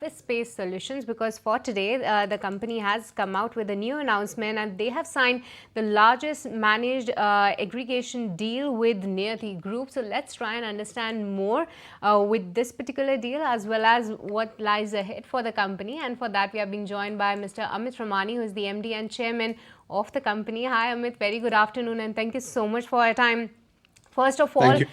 Awfis Space Solutions, because for today the company has come out with a new announcement and they have signed the largest managed aggregation deal with Niyati Group. So let's try and understand more with this particular deal as well as what lies ahead for the company. And for that we are being joined by Mr. Amit Ramani, who is the MD and Chairman of the company. Hi Amit, very good afternoon and thank you so much for your time. First of Thank all, you.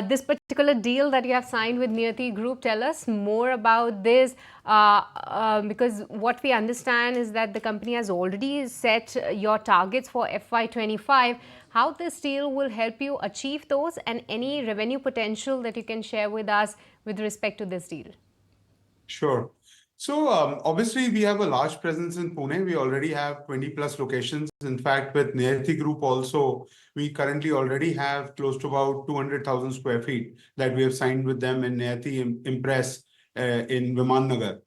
this particular deal that you have signed with Niyati Group, tell us more about this because what we understand is that the company has already set your targets for FY25. How this deal will help you achieve those and any revenue potential that you can share with us with respect to this deal. Sure. So obviously we have a large presence in Pune. We already have 20 plus locations. In fact, with Niyati Group also, we currently already have close to about 200,000 square feet that we have signed with them in Niyati Impress in Viman Nagar.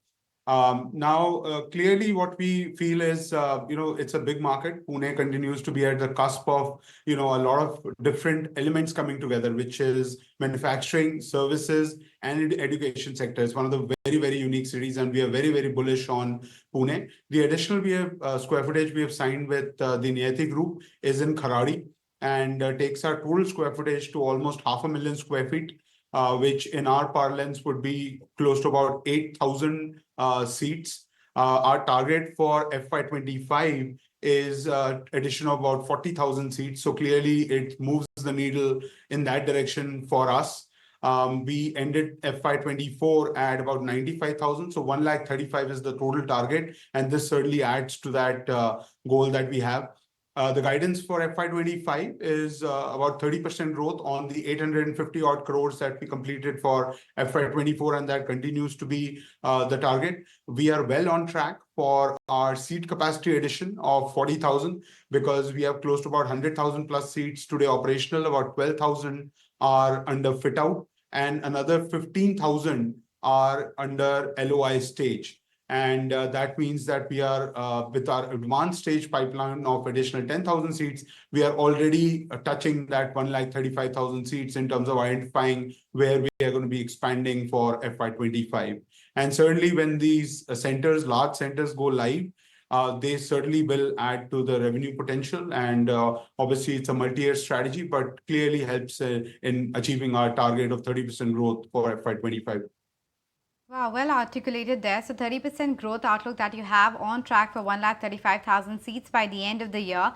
Clearly what we feel is, it's a big market. Pune continues to be at the cusp of, a lot of different elements coming together, which is manufacturing, services, and education sector. It's one of the very, very unique cities, and we are very, very bullish on Pune. The additional square footage we have signed with the Niyati Group is in Kharadi and takes our total square footage to almost 500,000 square feet. Which in our parlance would be close to about 8,000 seats. Our target for FY25 is addition of about 40,000 seats. So clearly it moves the needle in that direction for us. We ended FY24 at about 95,000. So 135,000 is the total target. And this certainly adds to that goal that we have. The guidance for FY25 is about 30% growth on the 850 odd crores that we completed for FY24, and that continues to be the target. We are well on track for our seat capacity addition of 40,000 because we have close to about 100,000 plus seats today operational. About 12,000 are under fit out, and another 15,000 are under LOI stage. And that means that we are, with our advanced stage pipeline of additional 10,000 seats, we are already touching that 135,000 seats in terms of identifying where we are going to be expanding for FY25. And certainly when these large centers go live, they certainly will add to the revenue potential. And obviously it's a multi-year strategy, but clearly helps in achieving our target of 30% growth for FY25. Wow, well articulated there. So 30% growth outlook that you have on track for 135,000 seats by the end of the year.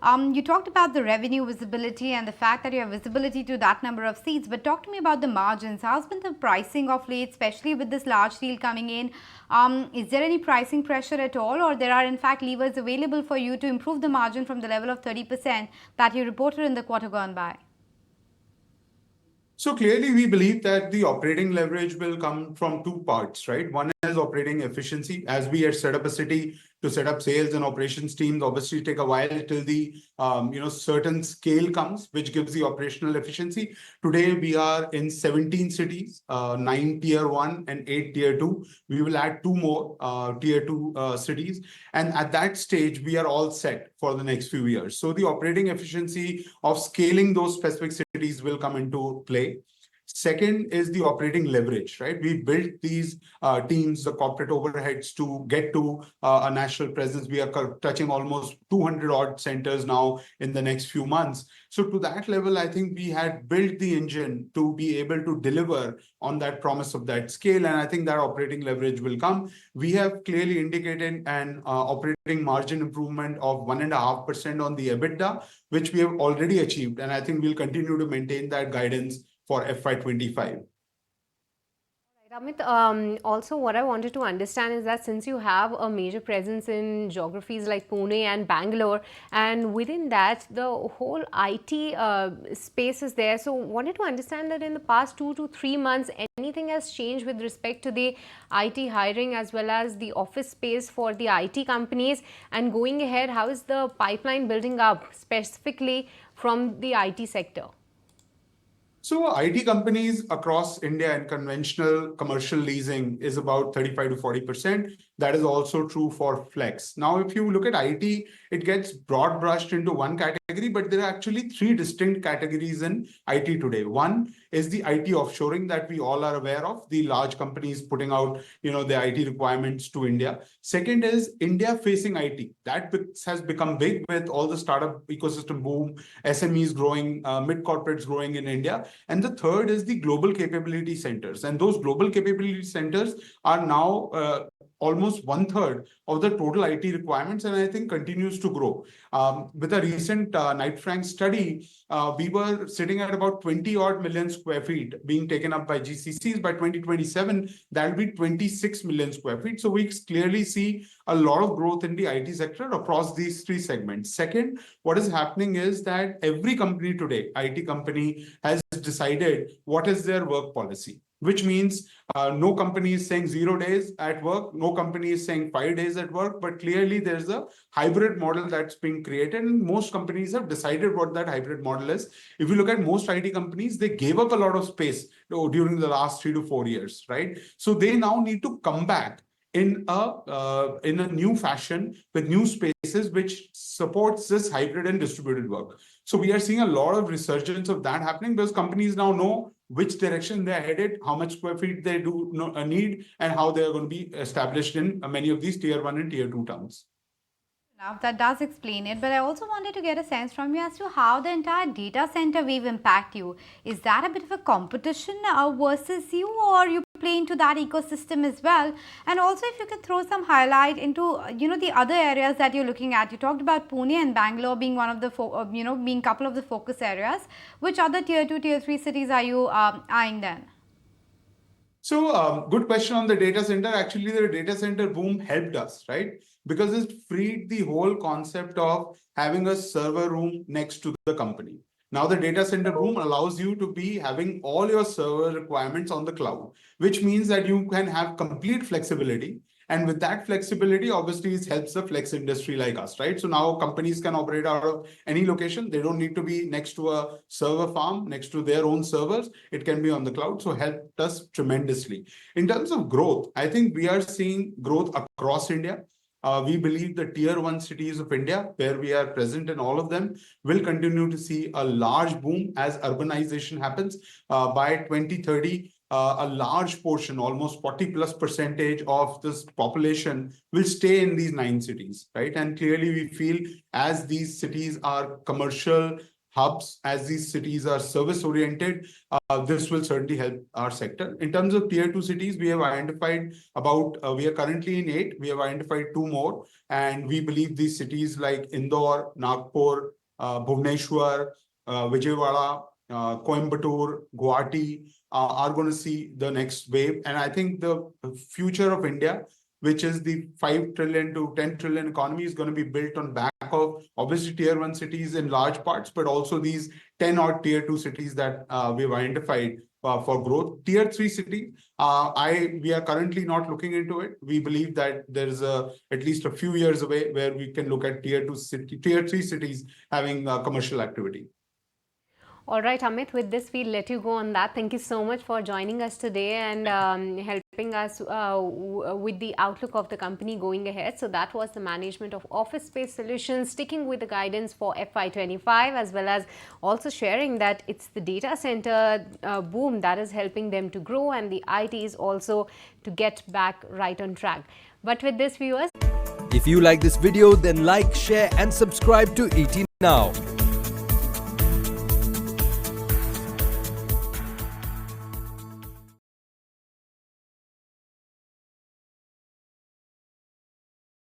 You talked about the revenue visibility and the fact that you have visibility to that number of seats, but talk to me about the margins. How's been the pricing of late, especially with this large deal coming in? Is there any pricing pressure at all, or there are in fact levers available for you to improve the margin from the level of 30% that you reported in the quarter gone by? So clearly, we believe that the operating leverage will come from two parts, right? One is operating efficiency. As we had set up a city to set up sales and operations teams, obviously take a while till the certain scale comes, which gives the operational efficiency. Today, we are in 17 cities, 9 tier 1 and 8 tier 2. We will add 2 more tier 2 cities. And at that stage, we are all set for the next few years. So the operating efficiency of scaling those specific cities will come into play. Second is the operating leverage, right? We built these teams, the corporate overheads to get to a national presence. We are touching almost 200 odd centers now in the next few months. So to that level, I think we had built the engine to be able to deliver on that promise of that scale. And I think that operating leverage will come. We have clearly indicated an operating margin improvement of 1.5% on the EBITDA, which we have already achieved. And I think we'll continue to maintain that guidance for FY25. Amit, also what I wanted to understand is that since you have a major presence in geographies like Pune and Bangalore, and within that the whole IT space is there, so wanted to understand that in the past 2 to 3 months anything has changed with respect to the IT hiring as well as the office space for the IT companies, and going ahead, how is the pipeline building up specifically from the IT sector? So IT companies across India and conventional commercial leasing is about 35 to 40%. That is also true for flex. Now, if you look at IT, it gets broad brushed into one category, but there are actually three distinct categories in IT today. One is the IT offshoring that we all are aware of, the large companies putting out, the IT requirements to India. Second is India facing IT. That has become big with all the startup ecosystem boom, SMEs growing, mid corporates growing in India. And the third is the global capability centers. And those global capability centers are now almost one third of the total IT requirements, and I think continues to grow. With a recent Knight Frank study, we were sitting at about 20 odd million square feet being taken up by GCCs. By 2027, that'll be 26 million square feet. So we clearly see a lot of growth in the IT sector across these three segments. Second, what is happening is that every company today, IT company, has decided what is their work policy, which means no company is saying 0 days at work, no company is saying 5 days at work, but clearly there's a hybrid model that's being created, and most companies have decided what that hybrid model is. If you look at most IT companies, they gave up a lot of space during the last 3 to 4 years, right? So they now need to come back in a new fashion with new spaces which supports this hybrid and distributed work. So we are seeing a lot of resurgence of that happening because companies now know which direction they're headed, how much square feet they do need, and how they're going to be established in many of these tier 1 and tier 2 towns. Now, that does explain it, but I also wanted to get a sense from you as to how the entire data center wave impact you. Is that a bit of a competition versus you, or you play into that ecosystem as well? And also, if you could throw some highlight into the other areas that you're looking at. You talked about Pune and Bangalore being one of the being couple of the focus areas. Which other tier 2, tier 3 cities are you eyeing then? So, good question on the data center. Actually, the data center boom helped us, right? Because it freed the whole concept of having a server room next to the company. Now, the data center boom allows you to be having all your server requirements on the cloud, which means that you can have complete flexibility. And with that flexibility, obviously, it helps the flex industry like us, right? So now companies can operate out of any location. They don't need to be next to a server farm, next to their own servers. It can be on the cloud. So helped us tremendously. In terms of growth, I think we are seeing growth across India. We believe the tier 1 cities of India, where we are present in all of them, will continue to see a large boom as urbanization happens. By 2030, a large portion, almost 40+% of this population will stay in these 9 cities, right? And clearly we feel as these cities are commercial hubs, as these cities are service oriented, this will certainly help our sector. In terms of tier 2 cities, we have identified we are currently in 8, we have identified 2 more, and we believe these cities like Indore, Nagpur, Bhubaneswar, Vijayawada, Coimbatore, Guwahati are going to see the next wave. And I think the future of India, which is the 5 trillion to 10 trillion economy, is going to be built on back of obviously tier 1 cities in large parts, but also these 10 odd tier 2 cities that we've identified for growth. Tier 3 cities, we are currently not looking into it. We believe that there is at least a few years away where we can look at tier 3 cities having commercial activity. All right, Amit, with this, we'll let you go on that. Thank you so much for joining us today and helping us with the outlook of the company going ahead. So that was the management of Awfis Space Solutions, sticking with the guidance for FY25, as well as also sharing that it's the data center boom that is helping them to grow, and the IT is also to get back right on track. But with this, viewers, if you like this video, then like, share and subscribe to ET Now.